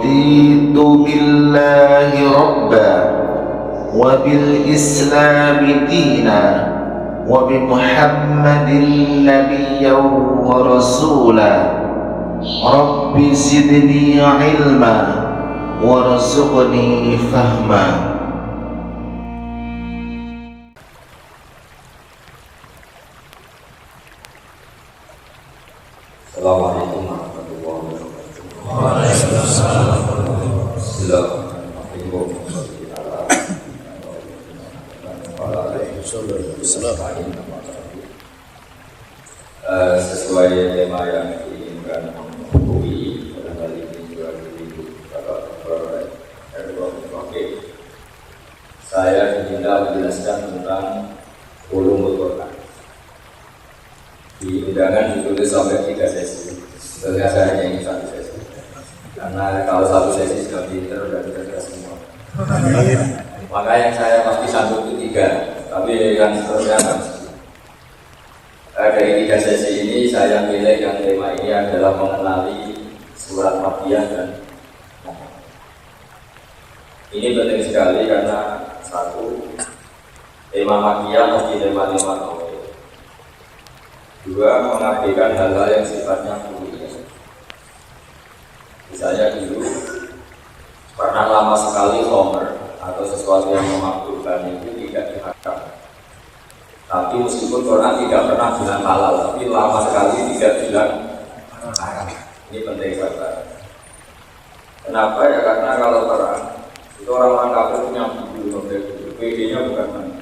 رضيت بالله ربا وبالإسلام دينا وبمحمد نبيا ورسولا رب زدني علما وارزقني فهما. Assalamualaikum warahmatullahi wabarakatuh. Waalaikumsalam. Sesuai tema yang diinginkan UI dalam hal ini juga diri Bapak Oke, saya diminta menjelaskan tentang ulumul Quran. Di undangan ditulis sampai 3 sesi. Sebenarnya saya hanya ingin 1 sesi. Karena kalau 1 sesi sudah pinter dan tidak semua. Maka yang saya pasti sanggup itu 3. Tapi yang seterusnya dari 3 sesi ini saya pilih yang tema ini adalah mengenali surat Makkiyah dan ini penting sekali karena 1, tema Makkiyah mesti tema-tema tauhid. 2, mengabaikan hal-hal yang sifatnya kuliah. Misalnya dulu pernah lama sekali homer atau sesuatu yang memabukkan itu tidak diharam. Tapi meskipun Quran tidak pernah bilang halal, tapi lama sekali tidak bilang haram. Ini penting sekali. Kenapa ya? Karena kalau perang itu orang-orang kafir punya bulu, PD-nya bukan mana.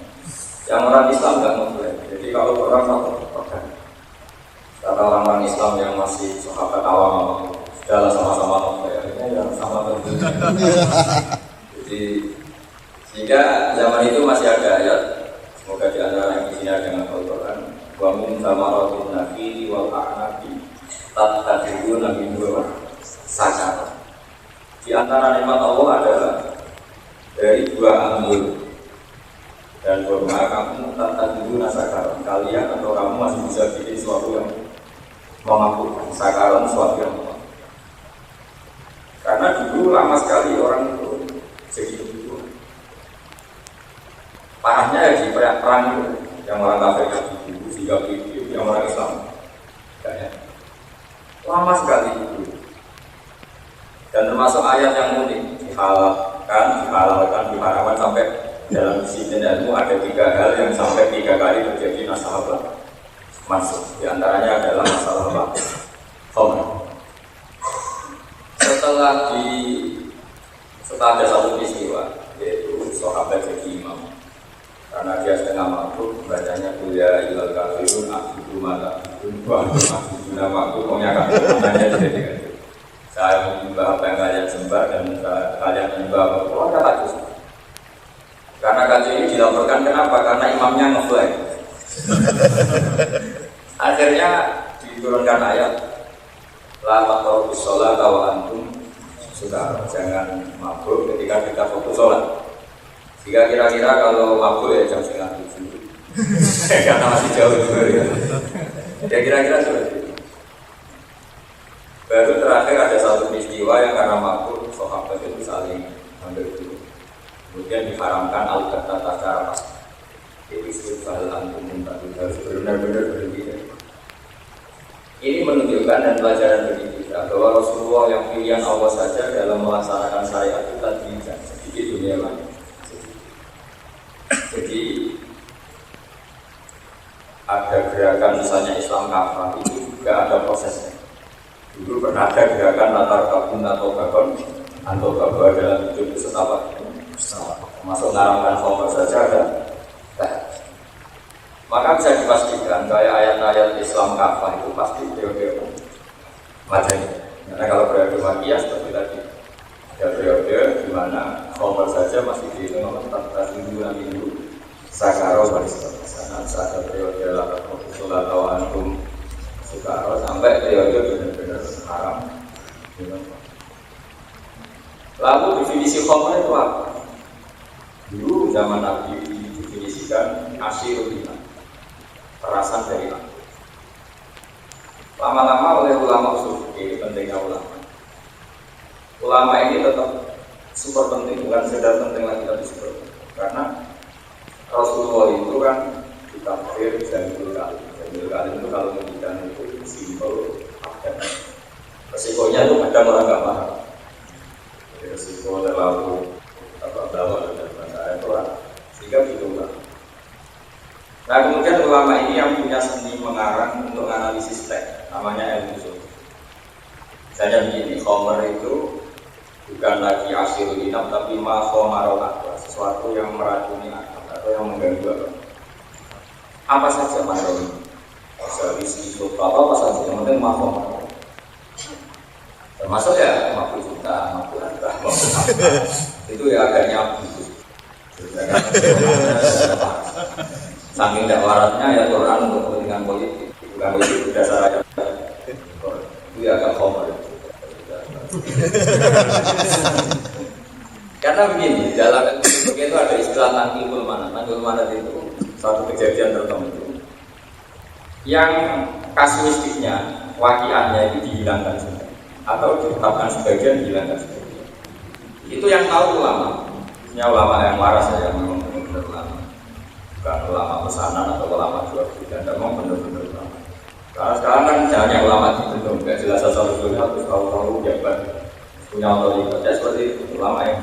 Yang orang Islam nggak memulai. Jadi kalau perang perang. Kata orang-orang Islam yang masih sahabat awam, sudahlah sama-sama memulai. Akhirnya yang sama tentunya. Jadi sehingga zaman itu masih ada ayat. Semoga di antara yang di sini ada yang Al-Quran. Wa min thamaratin nakhili wal a'nabi tattakhiduna minhu sakara. Di antara nikmat Allah adalah dari 2 anggur dan kurma kamu tattakhiduna sakara. Kalian atau kamu masih bisa bikin sesuatu yang memabukkan. Sakara sesuatu yang memabukkan. Karena dulu lama sekali orang itu segitu. Parahnya ya di perang itu, yang orang kafir itu sehingga video, yang orang Islam banyak. Lama sekali itu. Dan termasuk ayat yang unik, dihalalkan, diharamkan sampai dalam isi ilmu ada 3 hal yang sampai 3 kali terjadi nasahabah masuk. Di antaranya adalah masalah khamr. Setelah ada satu peristiwa, yaitu sahabat jadi imam. Karena dia setengah mabuk, bacanya kuliah ilal kafirun, akidu mata, akidu nama aku, pokoknya kafirunannya jadi saya menyembah apa yang kalian sembah dan kalian menyembah apa, oh ada kasus. Karena kasus ini dilaporkan kenapa? Karena imamnya nge-flag. Akhirnya diturunkan ayat la taqrabus sholata wa antum sukara, jangan mabuk ketika kita fokus sholat. Jika kira-kira kalau mabuk ya jam 6:30 karena masih jauh juga ya. Ya kira-kira seperti itu. Baru terakhir ada satu peristiwa yang karena mabuk sahabat itu saling ambil dulu. Kemudian diharamkan al-qatata cara istighfar antum harus benar-benar berhenti. Ini menunjukkan dan pelajaran bagi kita bahwa Rasulullah yang pilihan Allah saja dalam melaksanakan syariat itu tadi sedikit dunia lain. Jadi ada gerakan misalnya Islam kafah itu juga ada prosesnya. Dulu pernah ada gerakan latar kabun atau babon atau babon dalam hidup itu setapa. Masuk ngaramkan khamr saja ada. Maka bisa dipastikan kayak ayat-ayat Islam kafah itu pasti periode macamnya. Karena kalau periode Makkiyah seperti tadi ada periode di mana khamr saja masih dihitung 14 minggu sakaro baris sana ada periode lakukan sholat atau antum sakaro sampai periode benar-benar haram. Lalu definisi khamr itu apa? Dulu zaman Nabi didefinisikan asyirul iman, perasan dari iman. Lama-lama oleh ulama usul, ini pentingnya ulama. ulama ini tetap super penting, bukan sekedar penting lagi tapi super penting. Karena Rasulullah itu kan ditafsir Jamil Kalim itu kalau mendikan itu simpel, padat. Resikonya itu kadang orang nggak paham. Resiko terlalu bawah dan bahasa itu orang sehingga gitu kan. Nah kemudian ulama ini yang punya seni mengarang untuk analisis teks, namanya ilmu usul. Misalnya begini, khomer itu bukan lagi asyirul inam tapi ma khomarul akbar, sesuatu yang meracuni akal atau yang mengganggu akal. Apa saja marul ini? Servisi itu apa saja, yang penting ma khomarul. Termasuk ya 50 juta, 50 juta, 50 juta. Itu ya agaknya bagus. Saking tidak waratnya ya Quran untuk kepentingan politik, bukan politik dasar aja. Itu ya agak khomer. Karena begini, dalam itu ada istilah tangkibul manat. Tangkibul manat itu suatu kejadian tertentu yang kasuistiknya, wakiannya itu dihilangkan sudah, atau ditetapkan sebagian dihilangkan sebagian. Itu yang tahu ulama. Ini ulama yang waras ya, memang benar-benar ulama. Bukan ulama pesanan atau ulama jual beli, dan memang benar-benar ulama. Karena sekarang kan misalnya ulama itu nggak jelas asal-usulnya, terus tahu-tahu jabat punya otoritas. Ya seperti itu, ulama yang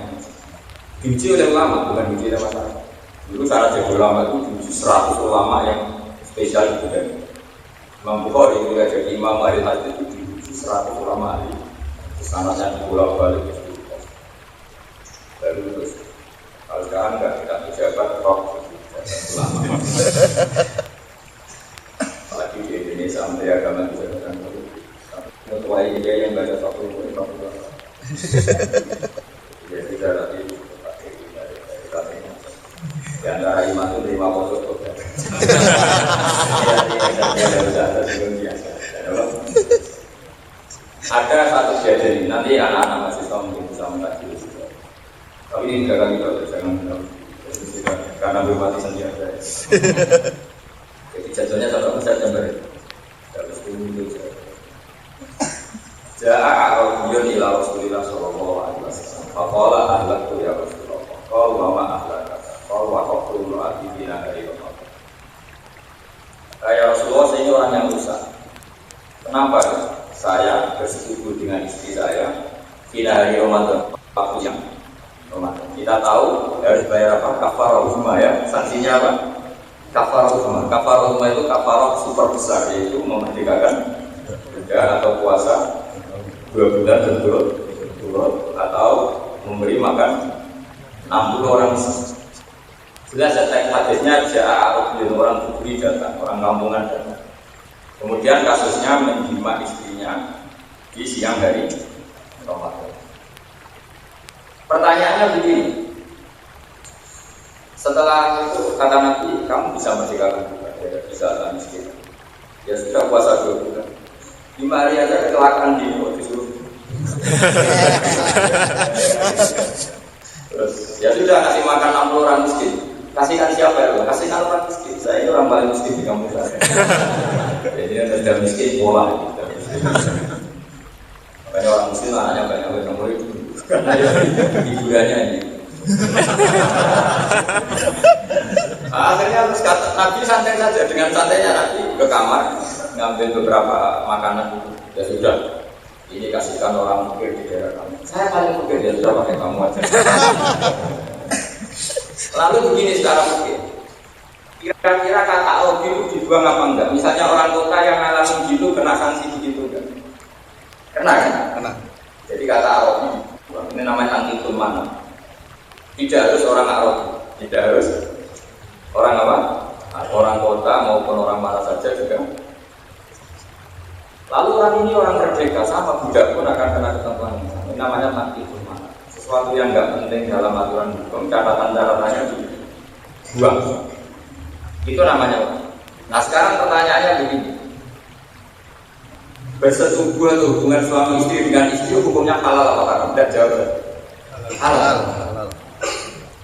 diuji oleh ulama, bukan diuji oleh masyarakat. Dulu cara jadi ulama itu diuji 100 ulama yang spesial itu dan Imam Bukhari juga jadi imam ahli hadis itu diuji 100 ulama ahli. Sanadnya di pulau balik itu baru terus. Kalau sekarang nggak kita pejabat rock ulama. Apalagi di Indonesia Menteri Agama juga sedang politik. Ketua IDIA yang baca satu ya tidak lagi di antara imam itu 5 puluh. Ada satu kejadian nanti anak-anak masih tahu mungkin bisa mengkaji. Tapi ini jangan jangan karena belum mati sendiri ada. Jadi jatuhnya satu besar jambar. Harus dulu saja. Ja'a Arabiyun ila Rasulillah sallallahu alaihi wasallam. Faqala ahlaktu ya Rasulullah. Qala wa ma ahlaka. Qala wa qawlu atibina dari Allah. Ya Rasulullah, saya ini orang yang rusak. Kenapa saya bersekutu dengan istri saya tidak hari Ramadan, waktu yang Ramadan? Kita tahu harus bayar apa? Kafarah uzma ya. Sanksinya apa? Kafarah uzma. Kafarah uzma itu kafarah super besar, yaitu memerdekakan budak atau puasa 2 bulan berturut-turut atau memberi makan 60 orang. Jelas teks hadisnya Ja'a orang Bugri datang, orang kampungan datang. Kemudian kasusnya menjima istrinya di siang hari Ramadan. Pertanyaannya begini, setelah itu kata Nabi, kamu bisa merdekakan budak, ya bisa lah miskin. Ya sudah puasa 2 bulan. 5 hari aja kecelakaan disuruh. Terus ya sudah kasih makan 60 orang miskin. Kasihkan siapa ya? Kasihkan orang miskin. Saya ini orang paling miskin di kampung saya. Jadi sudah miskin pola. Makanya orang muslim anaknya banyak nomor itu. Karena hiburannya ini. Akhirnya terus kata Nabi santai saja, dengan santainya Nabi ke kamar ngambil beberapa makanan. Ya sudah, ini kasihkan orang fakir di daerah kamu. Saya paling fakir, ya sudah pakai kamu aja. Lalu begini secara mungkin, kira-kira kata Robi itu dibuang apa enggak? Misalnya orang kota yang ngalamin gitu kena sanksi begitu enggak? Kena kan? Kena. Jadi kata Robi, ini namanya tangkibul manat. Tidak harus orang Arab, tidak harus orang apa? Orang kota maupun orang mana saja juga. Lalu orang ini orang merdeka, sama budak pun akan kena ketentuan ini. Ini namanya tangkibul manat. Sesuatu yang enggak penting dalam aturan hukum, catatan-catatannya dibuang. Itu namanya. Nah sekarang pertanyaannya begini, bersetubuh atau hubungan suami istri dengan istri hukumnya halal apa haram? Tidak jawab. Halal.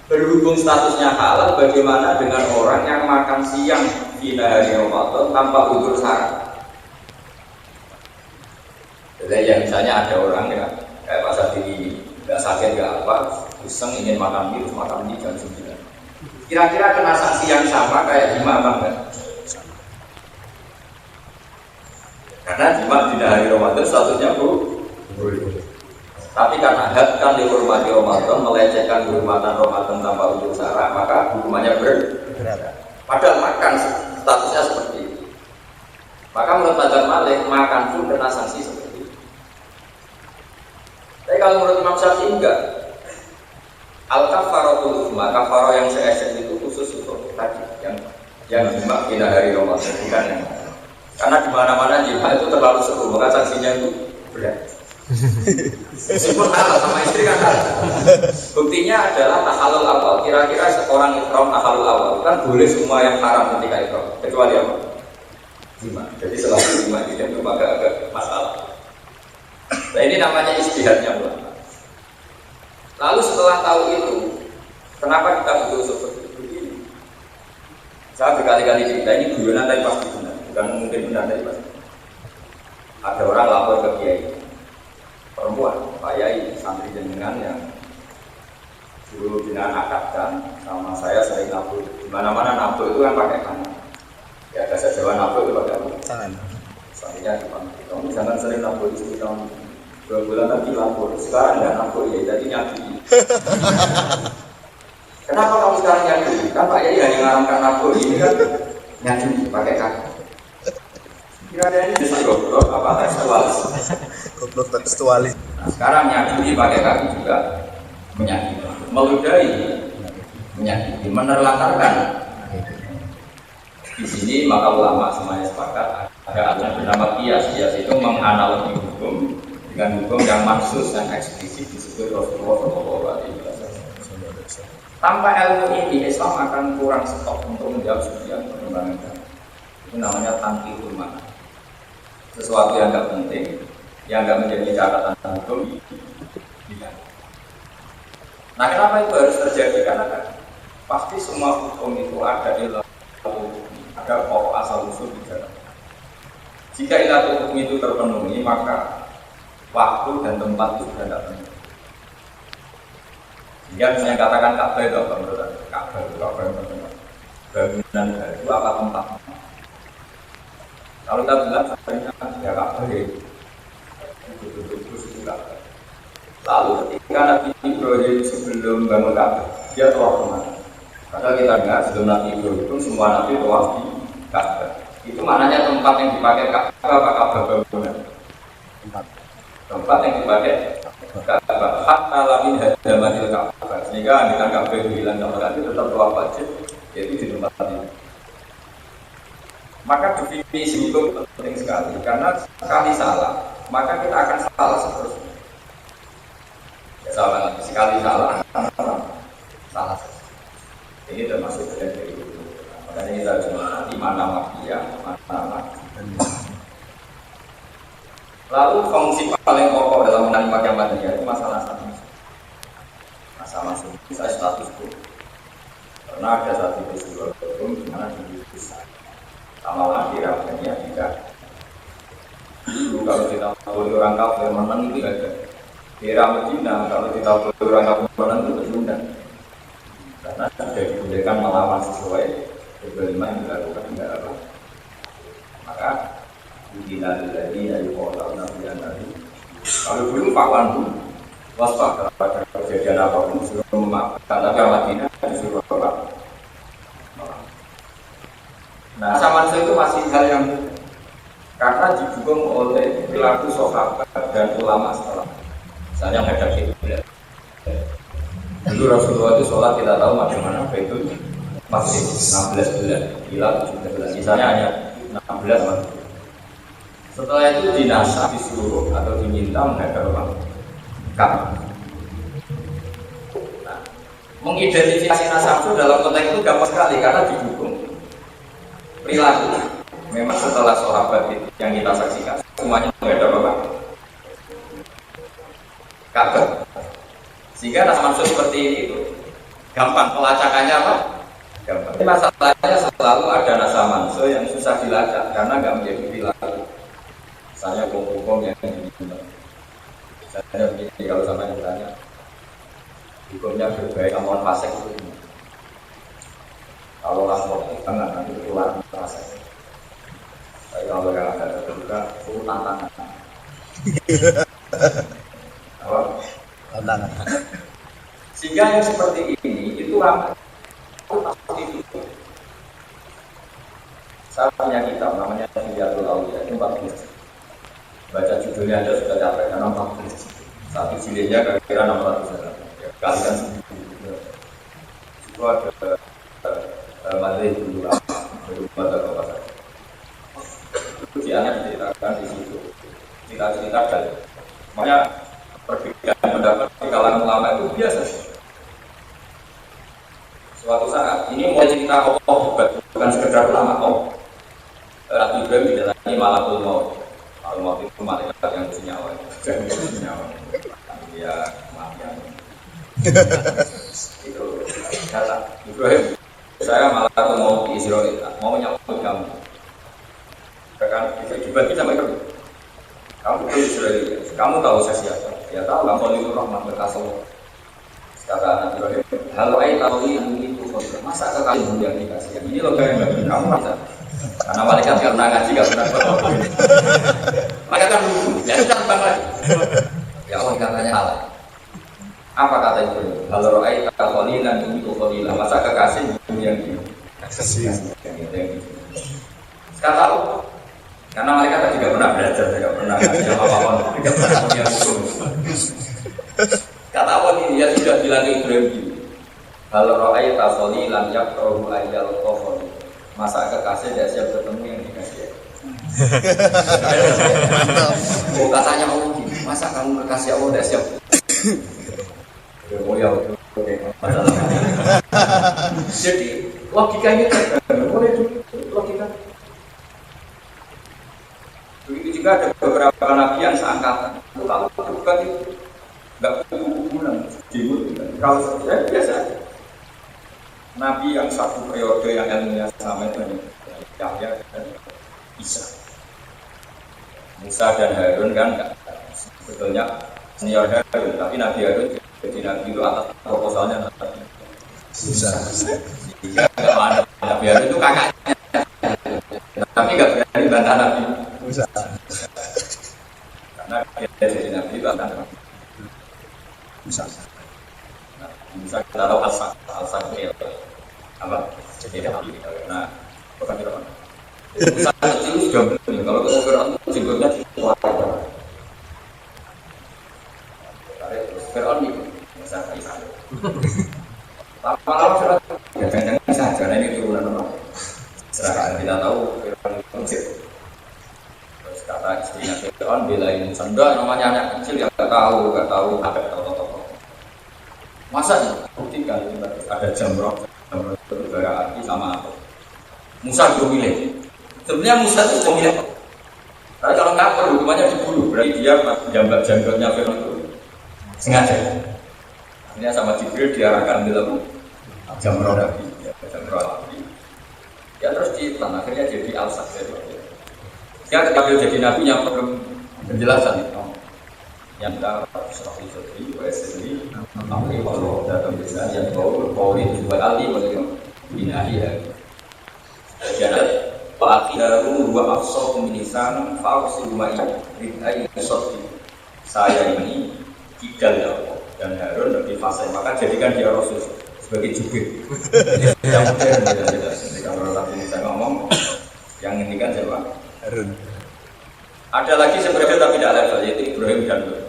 Berhubung statusnya halal, bagaimana dengan orang yang makan siang di hari Ramadan tanpa udzur syarat? Jadi yang misalnya ada orang ya, kayak Pak Satiri ini, nggak sakit nggak apa, iseng ingin makan mie, makan mie jam 9. Kira-kira kena sanksi yang sama kayak jima apa enggak? Karena jima tidak hari Ramadan statusnya boleh. Tapi karena had kan dihormati Ramadan, melecehkan kehormatan Ramadan tanpa unsur syarat, maka hukumannya berat. Padahal makan statusnya seperti itu. Maka menurut Mazhab Malik, makan pun kena sanksi seperti itu. Tapi kalau menurut Imam Syafi'i enggak. Al-kafaratul uzma, kafarah yang se-ekstrim itu khusus untuk tadi yang jima pada hari Ramadan, bukan yang karena di mana-mana jima itu terlalu seru, maka sanksinya itu berat. Meskipun halal sama istri kan halal. Buktinya adalah tahalul awal. Kira-kira seorang ihram tahalul awal kan boleh semua yang haram ketika ihram, kecuali apa? Jima. Jadi selalu jima tidak itu agak masalah. Nah ini namanya istihadnya ulama. Lalu setelah tahu itu, kenapa kita butuh seperti ini? Saya berkali-kali cerita ini guyonan tapi pasti benar, bukan mungkin benar tapi pasti. Ada orang lapor ke kiai, perempuan, Pak Yai, santri jenengan yang dulu jenengan akadkan sama saya sering nabur. Di mana-mana nabur itu kan pakai tangan. Ya ada sejawan nabur itu pakai tangan. Santrinya dipanggil, kamu jangan sering nabur di sini kamu. 2 bulan tadi lapor, sekarang nggak lapor ya, jadi nyakiti. Kenapa kamu sekarang nyakiti? Kan Pak Yai hanya ngaramkan lapor, ini kan nyakiti, pakai kaki. Kira-kira ini bisa goblok, apa tekstualis? Goblok tekstualis. Nah, sekarang nyakiti pakai kaki juga menyakiti, meludahi, menyakiti, menerlantarkan. Di sini maka ulama semuanya sepakat ada aturan bernama kias. Kias itu menganalogi hukum dengan hukum yang maksus dan eksplisit disebut Rasulullah SAW. Tanpa ilmu ini Islam akan kurang stok untuk menjawab sekian perkembangan. Itu namanya tangkihul makna. Sesuatu yang tidak penting, yang tidak menjadi catatan hukum. Nah, kenapa itu harus terjadi? Karena kan pasti semua hukum itu ada ilmu, ada pokok asal usul di dalam. Jika ilmu hukum itu terpenuhi, maka waktu dan tempat itu tidak penting. Jika misalnya katakan Ka'bah itu apa menurut Anda? Ka'bah itu apa yang penting? Bangunan itu apa tempat? Kalau kita bilang sebenarnya ya Ka'bah itu sudah. Lalu ketika Nabi Ibrahim sebelum bangun Ka'bah, dia tawaf kemana? Padahal kita dengar sebelum Nabi Ibrahim semua Nabi tawaf di Ka'bah. Itu maknanya tempat yang dipakai Ka'bah apa Ka'bah bangunan? Tempat yang dipakai Ka'bah hatta lamin hadamatil Ka'bah, sehingga andikan Ka'bah hilang Ka'bah itu tetap tawaf wajib, yaitu di tempat ini. Maka definisi itu penting sekali, karena sekali salah maka kita akan salah seterusnya. Ya, salah sekali salah salah. Ini termasuk dari itu. Makanya kita harus mengenali mana makia, mana. Lalu fungsi paling pokok dalam mengenali makia makia itu masalah satu. Masalah saya status quo. Karena ada satu peristiwa hukum di mana dipisah. Sama lagi rasanya tidak. Kalau kita boleh orang kafir menang itu tidak ada. Kira Medina kalau kita boleh orang kafir menang itu tertunda. Karena sudah dibolehkan melawan sesuai kezaliman yang dilakukan tidak apa. Maka Bina lagi dari kota Nabi yang tadi. Kalau dulu Pak Wandu waspada pada kejadian apapun disuruh memaafkan, tapi Madinah disuruh apa? Nah, sama itu masih hal yang karena didukung oleh perilaku sahabat dan ulama setelah. Misalnya menghadap kiblat. Dulu Rasulullah itu sholat kita tahu bagaimana itu masih 16 bulan, hilal 17 bulan. Misalnya hanya 16 bulan. Setelah itu dinasah, disuruh atau diminta menghadap orang Ka'bah. Nah, mengidentifikasi nasab itu dalam konteks itu gampang sekali karena didukung perilaku. Memang setelah sahabat itu yang kita saksikan semuanya menghadap apa? Ka'bah. Sehingga nasa maksud seperti itu gampang pelacakannya apa? Gampang. Tapi masalahnya selalu ada nasa maksud yang susah dilacak karena nggak menjadi perilaku. Misalnya hukum yang diminta. Misalnya begini, kalau sama yang bertanya, sebagai kamuan fasik itu. Kalau lapor di tengah nanti keluar fasik. Tapi kalau yang ada terbuka itu tantangan. Apa? Tantangan. Sehingga yang seperti ini itu ramai. Itu saya punya kitab namanya Hiyatul Auliya, itu 14. Baca judulnya aja sudah capek karena 14. Satu jilidnya kira-kira 600 ya, kalikan itu ada materi dulu baru pada kawasan itu dianggap diceritakan di situ cerita-cerita dan makanya perbedaan pendapat di kalangan ulama itu biasa. Suatu saat ini mau cerita Allah bukan sekedar ulama Allah. Ratu Ibrahim didatangi malakul maut. Malakul maut itu malaikat yang bernyawa. Dia kematian. Itu kata Ibrahim, saya malakul maut di Israel mau menyambut kamu. Kan itu dibagi sama itu. Kamu di Israel, kamu tahu saya siapa? Ya tahu, kamu itu rahmat berkasih. Kata Nabi Ibrahim, halo tahu ini itu masa kekali yang dikasih. Ini loh kamu masa. Karena malaikat tidak pernah ngaji, tidak pernah berdoa. Maka kan lucu, ya sudah terbang lagi. Ya Allah katanya halal. Apa kata itu? Halo ro'ay kakolilan itu kolilan. Masa kekasih yang ini? Sekarang tahu. Karena malaikat tidak pernah belajar, tidak pernah ngaji apa-apa, tidak pernah punya hukum. Kata Allah ini, dia sudah bilang ke Ibrahim. Halo ro'ay kakolilan yakrohu ayyal kofoli. Masa kekasih tidak siap ketemu yang dikasih. Oh katanya Allah gini, masa kamu kekasih Allah tidak siap? Jadi logikanya boleh logika. Begitu juga ada beberapa nabi yang seangkatan. Kalau bukan itu nggak butuh hubungan. Kalau saya biasa. Nabi yang satu periode yang ilmunya sama itu Yahya dan Isa. Musa dan Harun kan enggak sebetulnya senior Harun, tapi Nabi Harun jadi Nabi itu atas proposalnya Nabi Musa. Jika ada Nabi Harun itu kakaknya, tapi enggak berani bantah Nabi Musa. Karena dia jadi Nabi itu atas Nabi Musa. Musa kita tahu al-Sakir apa? Jadi ada Nabi. Nah, bukan kita. Musa kecil juga begini. Kalau kita Fir'aun itu jenggotnya kuat. Terus Fir'aun ini Musa Kaisar. Lama-lama Fir'aun jangan-jangan bisa karena ini turunan orang. Serahkan kita tahu Fir'aun itu Mesir. Terus kata istrinya Fir'aun belain Musa. Enggak, namanya anak kecil yang nggak tahu ada tokoh-tokoh. Masa nih, buktikan ada jamroh berbara api sama apa? Musa belum milih. Sebenarnya Musa itu pemilih. Karena kalau ngapur hukumannya dibunuh, berarti dia jambat janggotnya Fir'aun itu sengaja. Akhirnya sama Jibril diarahkan dalam jamroh api, ya terus ditelan, akhirnya jadi al-Sakir. Dia ketika jadi nabi yang perlu penjelasan itu. Yang kita serah di WSI, tapi kalau datang bisa yang bau itu juga kali boleh binahi ya. Jadi Pak Akhidaru wa afsal pemilisan fausi rumah ini soti. Saya ini kidal ya dan Harun lebih fasih, maka jadikan dia Rasul sebagai jubir. Yang modern tidak. Kalau Nabi Musa ngomong, yang ini kan siapa? Harun. Ada lagi sebenarnya tapi tidak level, yaitu Ibrahim dan Lut.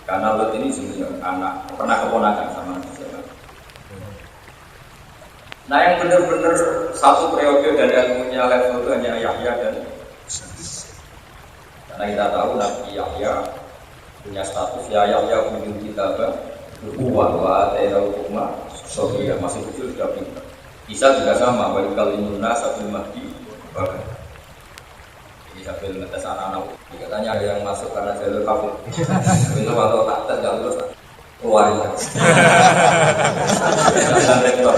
Karena Lut ini sebenarnya anak pernah keponakan sama Nabi Musa. Nah yang benar-benar satu periode dan ilmunya level itu hanya Yahya dan karena kita tahu Nabi Yahya punya status ya Yahya punya kitabah berkuah wa ta'ala hukma sohiyah masih kecil sudah pintar. Isa juga sama bagi kalimuna satu mahdi bahkan ini sambil ngetes anak-anak katanya ada yang masuk karena jalur kafir itu kalau tak tes gak lulus keluarin lagi dan rektor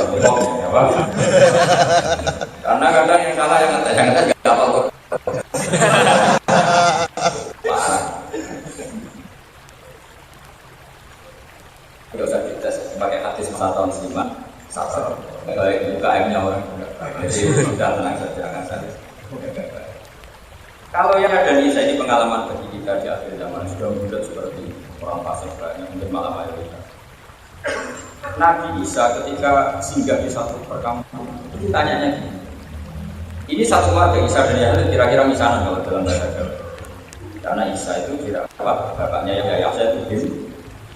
ya Pak karena kadang yang salah yang ngetes gak apa-apa parah tidak usah dites pakai hadis masa tahun Jadi sudah tenang saja, jangan saja. Kalau yang ada di saya ini pengalaman bagi kita di akhir zaman sudah bulat seperti orang fasik banyak, mungkin malah mayoritas. Nabi Isa ketika singgah di satu perkampungan, itu tanyanya gini. Ini satu warga Isa dan Yahya kira-kira misalnya kalau dalam bahasa Jawa. Karena Isa itu tidak apa, bapaknya Yahya itu bin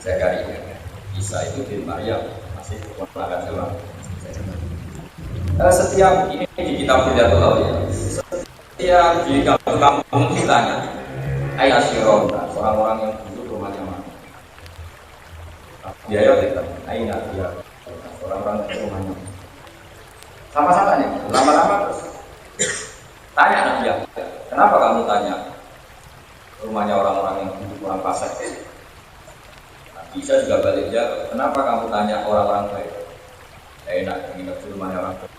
Zakaria. Isa itu bin Maryam, masih keponakan Tuhan. Setiap ini di kitab Bidatul Auliya. Setiap di kampung ditanya, ayah Sirona, orang-orang yang duduk rumahnya mana? Dia tidak, ayah dia, orang-orang yang rumahnya. Sama-sama nih, lama-lama terus. Tanya anak dia, kenapa kamu tanya rumahnya orang-orang yang duduk orang fasik? Bisa juga balik jawab, kenapa kamu tanya orang-orang baik? Enak, ini ke rumahnya orang baik.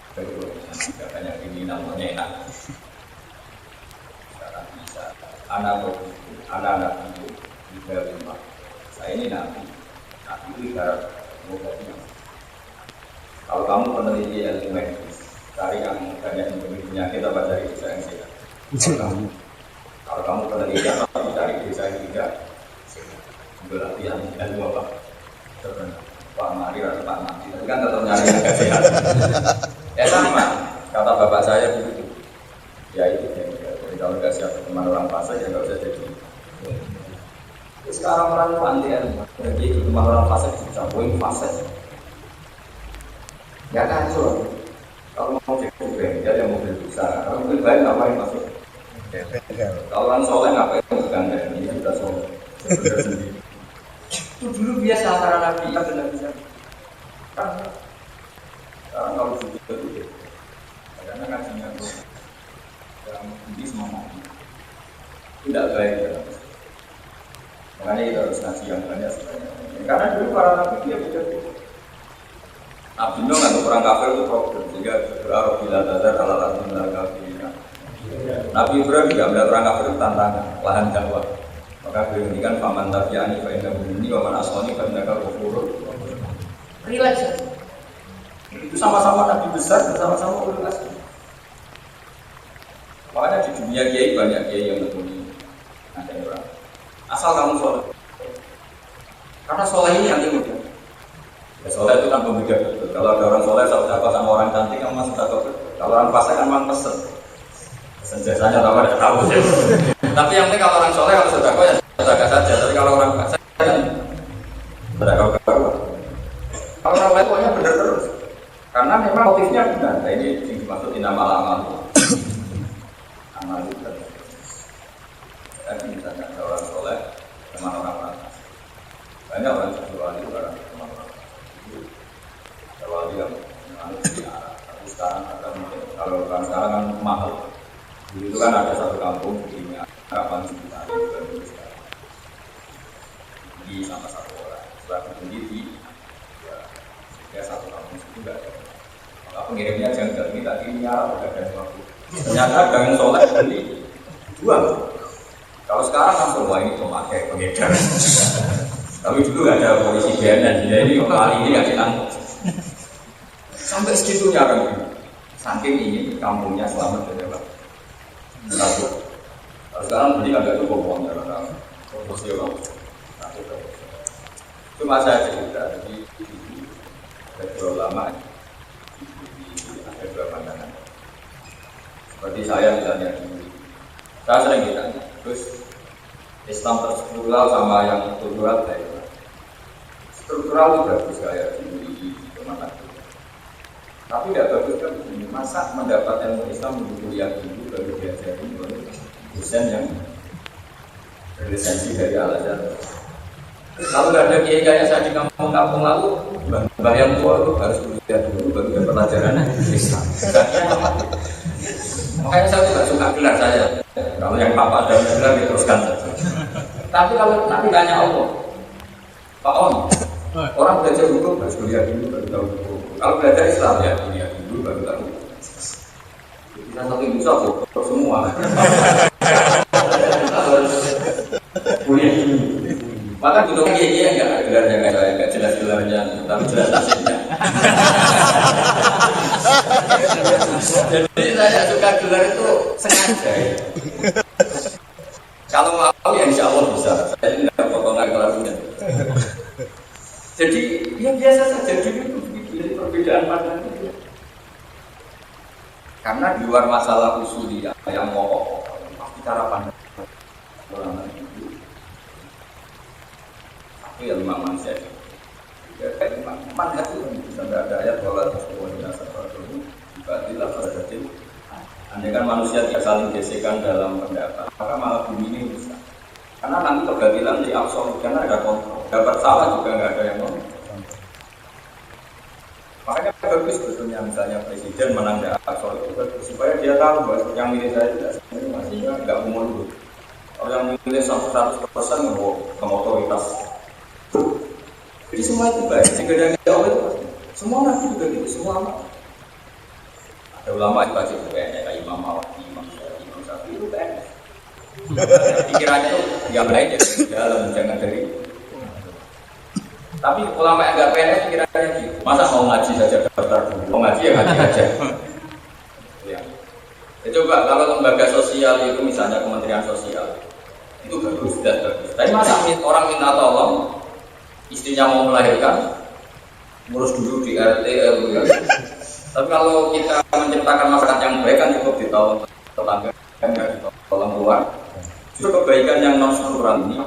Katanya ini namanya enak. Sekarang bisa, anak-anak itu juga rumah. Saya ini nabi itu ibarat mobilnya. Kalau kamu peneliti ilmu medis, cari yang banyak yang penyakit apa dari desa yang sehat. Kalau kamu peneliti apa cari desa yang tidak sehat. Berarti yang ilmu apa? Pak Mari atau Pak Nanti, tapi kan tetap nyari yang tidak sehat. Sama, kata bapak saya begitu. Ya itu yang jadi kalau nggak siap teman orang fasik ya nggak usah jadi. Sekarang orang panti ya, jadi teman orang fasik bisa poin fasik. Ya kacau. Kalau mau cek bengkel yang mobil besar, kalau mobil baik ngapain masuk? Kalau orang soleh ngapain bergandeng? Ini sudah soleh. Itu dulu biasa antara nabi dan nabi kan. Sekarang kalau juga itu, karena ngajinya itu yang ini semua nabi tidak baik dalam Islam. Makanya kita harus ngaji yang banyak sebenarnya. Karena dulu para nabi dia begitu. Nabi Nuh nggak orang kafir itu problem, sehingga berarti bila dasar alat artinya kafir. Nabi Ibrahim juga melihat orang kafir itu tantangan, lahan dakwah. Maka beliau ini kan paman tabiani, faedah bunyi, paman asoni, faedah kafir. Relax. Itu sama-sama nabi besar, sama-sama ulul azmi. Makanya di dunia kiai banyak kiai yang bertemu ada orang. Asal kamu soleh. Karena soleh ini yang mudah. Ya, soleh itu kan pembeda betul. Kalau ada orang soleh, saudara sama orang cantik, kamu masih takut. Kalau orang fasik kan memang pesen. Pesen jasanya tahu ada tahu. Tapi yang penting kalau orang soleh, kalau saudara ya saudara saja. Tapi kalau orang fasik kan saudara kau. Kalau orang lain pokoknya benar terus. Karena memang motifnya benar. Nah, ini dimaksud nama amal. Amal itu benar. Jadi misalnya ada orang soleh, teman orang fasik. Banyak orang jual itu orang teman orang. Kalau dia mengalami tapi sekarang ada mungkin kalau orang sekarang kan mahal. Dulu itu kan ada satu kampung di harapan sekitar di sama satu orang. Setelah sendiri, ya satu kampung itu enggak ada. Maka pengirimnya jangan minta ini Arab ada sesuatu. Ternyata gang soleh beli jual. Kalau sekarang kan semua ini memakai pengedar. Tapi dulu nggak ada polisi BNN, jadi ini kali ini nggak ditangkap. Sampai segitunya orang ini, saking ingin kampungnya selamat dari apa? Kalau sekarang beli agak cukup uangnya orang profesional. Cuma saya cerita jadi ada ulama ada dua pandangan. Seperti saya misalnya, saya sering ditanya, terus Islam terstruktural sama yang kultural baik. Struktural itu bagus kayak di mana? Tapi tidak bagus kan begini. Masa mendapat ilmu Islam untuk kuliah dulu baru diajari oleh dosen yang berlisensi dari Al-Azhar. Kalau nggak ada kiai kayak saya di kampung-kampung lalu, mbah yang tua itu harus kuliah dulu baru dapat pelajaran Islam. Makanya saya juga suka gelar saya. Kalau yang papa ada gelar diteruskan saja. Tapi kalau nanti tanya Allah, Pak Om, orang belajar hukum harus kuliah dulu baru tahu hukum. Kalau belajar Islam ya kuliah dulu baru tahu. Kita satu bisa kok semua. Kuliah dulu. Maka butuh kiai yang nggak gelarnya nggak jelas gelarnya, tapi jelas nasibnya. Jadi saya suka gelar itu sengaja ya. Kalau mau ya insya Allah bisa. Saya tidak potongan kelasnya. Jadi yang biasa saja dulu itu perbedaan pandangan itu. Karena di luar masalah usuliyah yang pokok, pasti cara pandang orang itu. Tapi ya lima manusia. Ya kayak manhaj itu bisa ada ayat kalau sebuah dinasa itu dibatilah pada detik. Andai kan manusia tidak saling gesekan dalam pendapat, maka malah bumi ini rusak. Karena nanti kegagalan di absolut, karena ada kontrol. Dapat salah juga nggak ada yang kontrol. Makanya bagus sebetulnya misalnya presiden menang di absolut itu bagus, supaya dia tahu bahwa yang milih saya tidak sebenarnya masih nggak umur dulu. Kalau yang milih 100% nggak otoritas. Jadi semua itu baik. Jika ada yang jauh itu semua nabi juga gitu, semua ulama. Ada ulama yang baca itu kayak Imam Mawardi, Imam Syafi'i itu kayak pikirannya itu yang lain dari dalam, jangan dari. Tapi ulama yang nggak PNS pikirannya gitu. Masa mau ngaji saja daftar dulu, mau ngaji ya ngaji aja. Ya. Coba kalau lembaga sosial itu misalnya Kementerian Sosial itu bagus dan bagus. Tapi masa orang minta tolong, istrinya mau melahirkan, ngurus dulu di RT RW. Tapi kalau kita menciptakan masyarakat yang baik kan cukup ditolong tetangga, kan nggak ditolong keluar. Justru kebaikan yang non struktural ini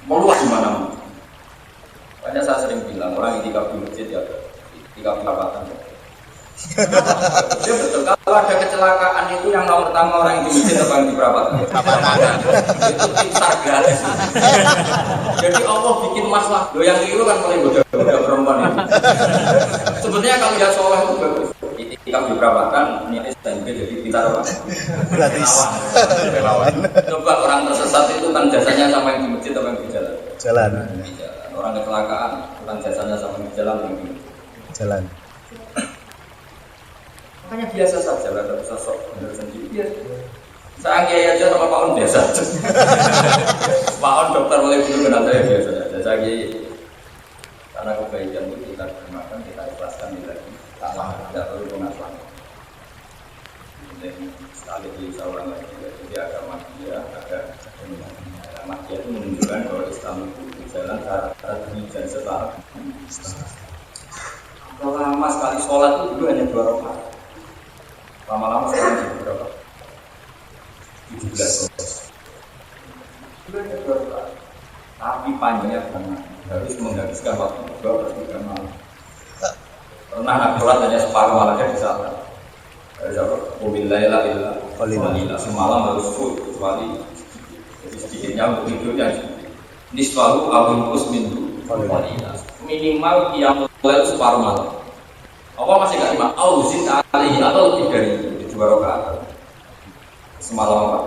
meluas di mana-mana. Makanya saya sering bilang orang yang tinggal di masjid ya, tinggal di perapatan. Ya betul. Kalau ada kecelakaan itu yang nomor pertama orang yang di masjid atau yang di perapatan. Itu pintar gratis. Jadi Allah bikin masalah. Lo yang keliru kan paling bodoh perempuan itu. Sebenarnya kalau dia soleh itu bagus. Tinggal di perapatan, ini SMP jadi pintar apa? Gratis. Relawan. Coba orang tersesat itu kan jasanya sama yang di masjid atau yang di jalan. Jalan. Orang kecelakaan, kan jasanya sama di jalan yang di Jalan. Makanya biasa saja, ada sosok benar sendiri biasa. Saya kiai aja sama Pak On biasa. Pak On dokter boleh dulu kenal saya biasa saja. Saya kiai karena kebaikan itu kita termakan, kita ikhlaskan lagi. Tidak perlu pengakuan. Sekali di seorang lagi, jadi agama dia ada dia itu menunjukkan bahwa Islam itu jalan cara dan setara. Kalau lama sekali sholat itu dulu hanya 2 rakaat. Lama-lama sekarang jadi berapa? 17 rakaat. Tapi panjangnya banget. Harus menghabiskan waktu 2-3 malam. Pernah nak sholat hanya separuh malamnya di sana. Wabillahilah illallah. Semalam harus full kecuali jadi sedikitnya untuk tidurnya. Nisfahu awil musmin minimal yang mulai separuh malam. Apa masih gak lima? Auzin alaihi atau lebih dari 2 rakaat. Semalam apa?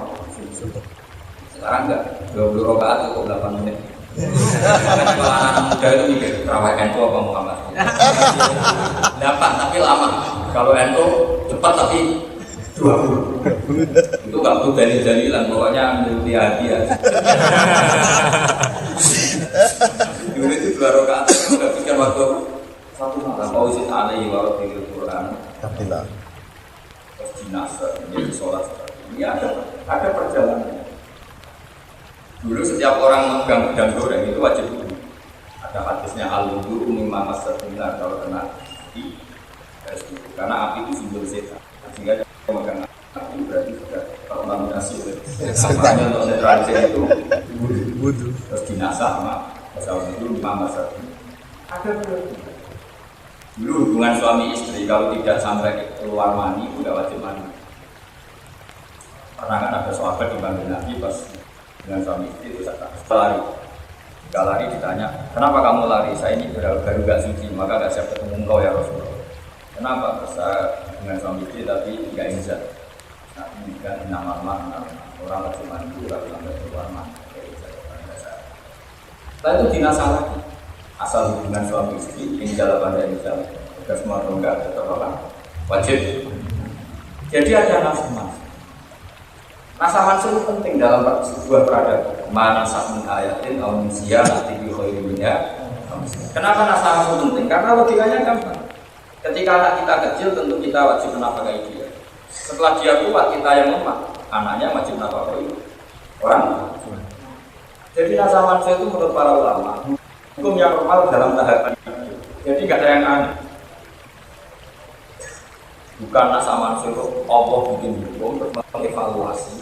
Sekarang enggak 20 rakaat cukup 8 menit. Kalau anak muda itu mikir terawih NU apa Muhammad? Dapat tapi lama. Kalau NU cepat tapi 20. Itu gak perlu dalil-dalilan, pokoknya ambil hati ya. Dulu itu 2 rakaat sudah pikir waktu 1 malam. Pausin alaihi wa rabbil Quran. Alhamdulillah. Terus jenazah menjadi sholat seperti ini ada perjalanan. Dulu setiap orang megang pedang goreng itu wajib wudhu. Ada hadisnya al-wudu mimma masatuna, kalau kena api harus wudhu. Karena api itu simbol setan. Sehingga dia megang api berarti sudah terkontaminasi oleh setannya. Untuk netralisir itu wudhu. Terus jenazah sama pasal wudhu mimma masatuna. Ada berarti. Dulu hubungan suami istri kalau tidak sampai keluar mani sudah wajib mani. Pernah kan ada sahabat dipanggil Nabi pas dengan suami istri itu lari. Jika lari ditanya, kenapa kamu lari? Saya ini baru gak suci, maka gak siap ketemu engkau ya Rasulullah. Kenapa? Saya dengan suami istri tapi gak izin. Nah ini kan nama orang wajib mandi kalau sampai keluar mani. Setelah itu dinasah lagi. Asal hubungan suami istri ini jalan pada insya Allah semua ronggak tetap orang wajib. Jadi ada nafsu. Nasa mansur itu penting dalam sebuah peradaban. Mana sahmin ayatin atau misia nanti bikhoirinya. Kenapa nasa mansur penting? Karena logikanya gampang. Ketika anak kita kecil tentu kita wajib menafkahi dia. Setelah dia kuat kita yang lemah, anaknya wajib menafkahi orang. Jadi nasa manusia itu menurut para ulama hukum yang normal dalam tahapan hidup. Jadi nggak ada yang aneh. Bukan nasa manusia itu Allah bikin hukum untuk mengevaluasi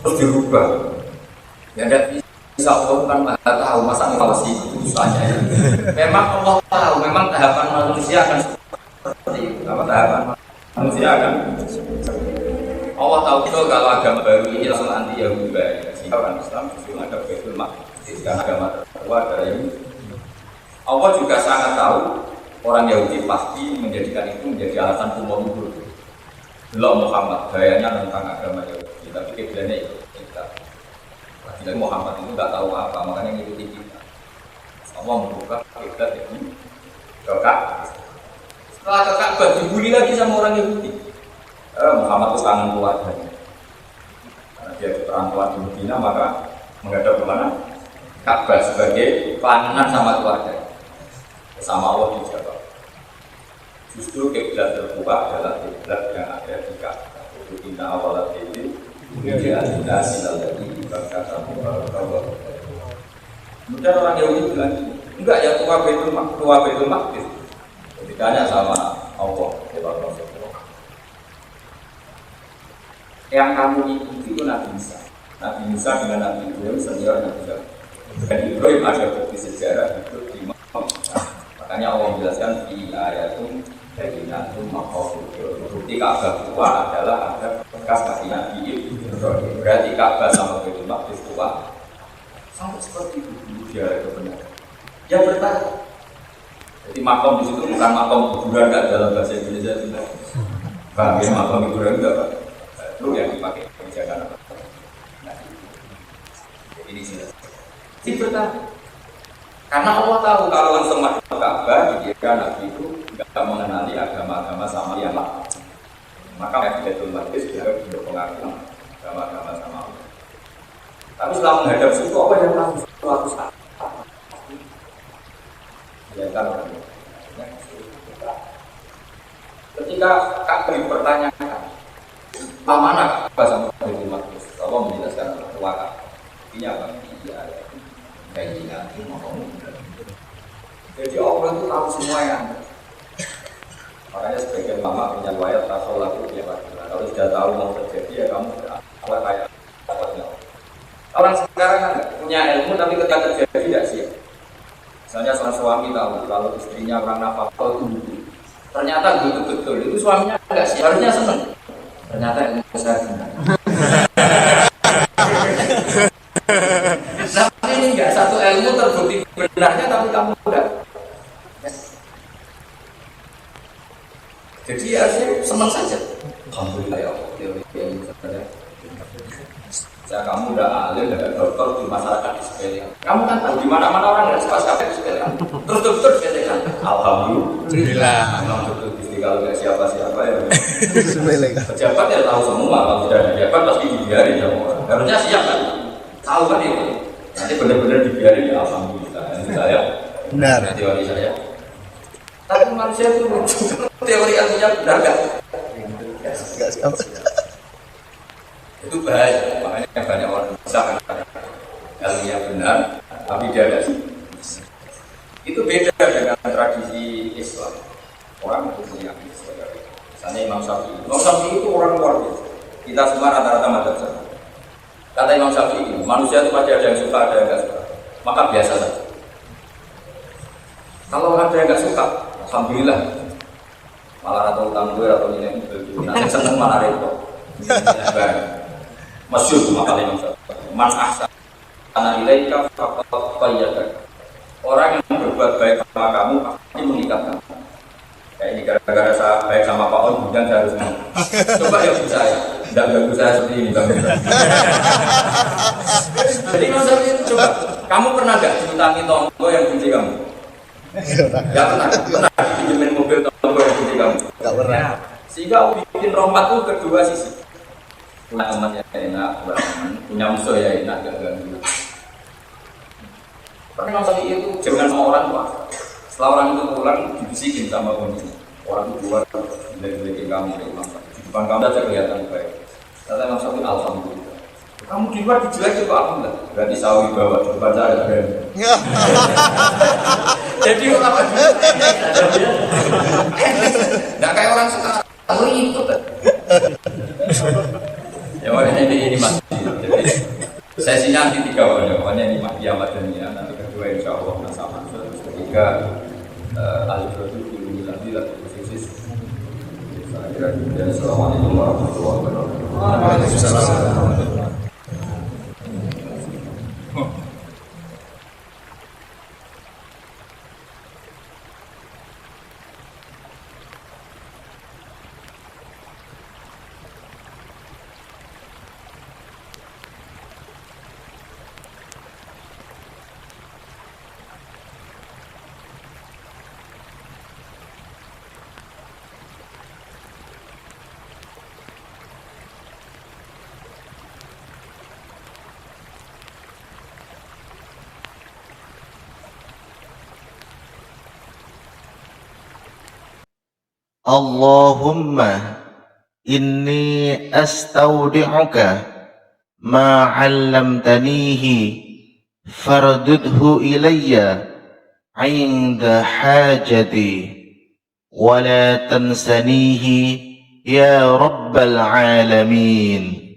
terus dirubah. Ya dan bisa Allah kan maha tahu masa evaluasi itu saja. Memang Allah tahu, memang tahapan manusia akan seperti itu. Apa tahapan manusia akan? Allah tahu betul kalau agama baru ini langsung anti Yahudi baik. Sehingga orang Islam justru ada Baitul Maqdis karena agama tertua adalah Yahudi. Allah juga sangat tahu orang Yahudi pasti menjadikan itu menjadi alasan umur hidup. Belum Muhammad gayanya tentang agama Yahudi, tapi kebelanya itu kita. Jadi Muhammad itu nggak tahu apa, makanya ngikuti kita. Allah membuka kiblat ini ke Ka'bah. Setelah ke Ka'bah dibully lagi sama orang Yahudi. Muhammad itu kangen keluarganya. Karena dia perantauan di Medina, maka menghadap ke mana? Ka'bah sebagai kangenan sama keluarga. Sama Allah dijawab. Justru kiblat terkuat adalah kiblat yang ada di Ka'bah. Itu inna awalat ini dia adinasi lagi berkata bahwa. Kemudian orang Yahudi bilang, enggak ya tua Baitul Maqdis. Ditanya sama Allah, yang kamu ikuti itu Nabi Musa. Nabi Musa dengan Nabi Ibrahim senior Nabi Musa. Dan Ibrahim ada bukti sejarah itu di Mekah. Makanya Allah menjelaskan di ayatun bayyinatun maqamul bukti Ka'bah tua adalah ada bekas kaki Nabi Ibrahim. Berarti Ka'bah sama Baitul Maqdis tua. Sampai seperti itu dia kebenaran. Dia bertanya. Jadi makam di situ bukan makam kuburan nggak dalam bahasa Indonesia tidak. Bang, ya makam kuburan enggak Pak. Itu yang dipakai kebijakan apa? Nah, ini jelas. Jadi bertanya. Karena Allah tahu kalau langsung masuk Ka'bah, dia Nabi itu nggak mengenali agama-agama sama yang lain. Maka Baitul Maqdis juga untuk pengakuan agama-agama sama Allah. Tapi setelah menghadap situ apa yang tahu suatu saat? Ya kan orang. Ketika Ka'bah dipertanyakan, mana Ka'bah sama Baitul Maqdis? Allah menjelaskan bahwa ini apa? Iya, kajian itu mau. Jadi Allah itu tahu semua yang ada. Makanya sebagian ulama punya riwayat Rasul laku ya Pak. Kalau sudah tahu mau terjadi ya kamu apa kayak apa. Orang sekarang kan punya ilmu tapi ketika terjadi tidak siap. Misalnya seorang suami tahu kalau istrinya orang nafkah itu ternyata betul-betul itu suaminya enggak siap, harusnya senang. Ternyata ilmu besar. Tapi ini enggak satu ilmu terbukti benarnya tapi kamu enggak. Jadi harusnya senang saja. Alhamdulillah ya Allah. Ya kamu udah alim, udah dokter di masyarakat di sepele. Kamu kan tahu di mana-mana orang nggak suka sekali di sepele. Terus dokter sepele kan. Alhamdulillah. Memang dokter di kalau nggak siapa-siapa ya. Sepele. Pejabat ya tahu semua. Kalau tidak ada pejabat pasti dibiarin ya. Harusnya siap kan. Tahu kan itu. Nanti benar-benar dibiarin ya. Alhamdulillah. Ini saya. Benar. Teori saya. Tapi manusia itu teori ilmunya benar nggak? Nggak siap. Itu bahaya, makanya banyak orang bisa ilmunya benar, tapi dia tidak. Itu beda dengan tradisi Islam. Orang itu punya Islam. Misalnya Imam Syafi'i itu orang luar biasa. Kita semua rata-rata madzhab sama. Kata Imam Syafi'i, manusia itu pasti ada yang suka, ada yang tidak suka. Maka biasa saja. Kalau ada yang tidak suka, alhamdulillah. Malah atau utang gue atau nilai itu, nanti seneng malah repot. Masyhur cuma kalimat man ahsana ilaika faqad qayyadak. Orang yang berbuat baik sama kamu pasti mengikat kamu. Kayak ini gara-gara saya baik sama Pak On, kemudian saya harus coba ya saya. Tidak bagus saya seperti ini Bang. Jadi maksudnya itu coba, kamu pernah nggak diutangi tonggo yang benci kamu? Nggak pernah. Pernah dipinjemin mobil tonggo yang benci kamu? Nggak pernah. Sehingga bikin rompat tuh kedua sisi. Punya teman ya enak, punya musuh ya enak, gak ganggu. Pernah kali itu jangan sama orang tua. Setelah orang itu pulang dibisikin sama kondisi. orang luar dari kamu dari Imam Syafi'i. Di depan kamu saja kelihatan baik. Kata Imam Syafi'i, alhamdulillah. Kamu di luar dijelek juga aku enggak. Berarti sawi bawa di depan saya ada brand. Jadi orang nggak kayak orang sekarang. Aku ikut. Ya makanya ini mas. Jadi sesinya nanti 3 pokoknya ini Mahdi Ahmad dan Nia. Nanti kedua insya Allah sama. Terus ketiga Al-Fadl dulu lagi lah khusus. Saya kira dan assalamualaikum warahmatullahi wabarakatuh. Waalaikumsalam. Allahumma inni astaudi'uka ma 'allamtanihi fardudhu ilayya 'inda hajati wa la tansanihi ya rabbal alamin.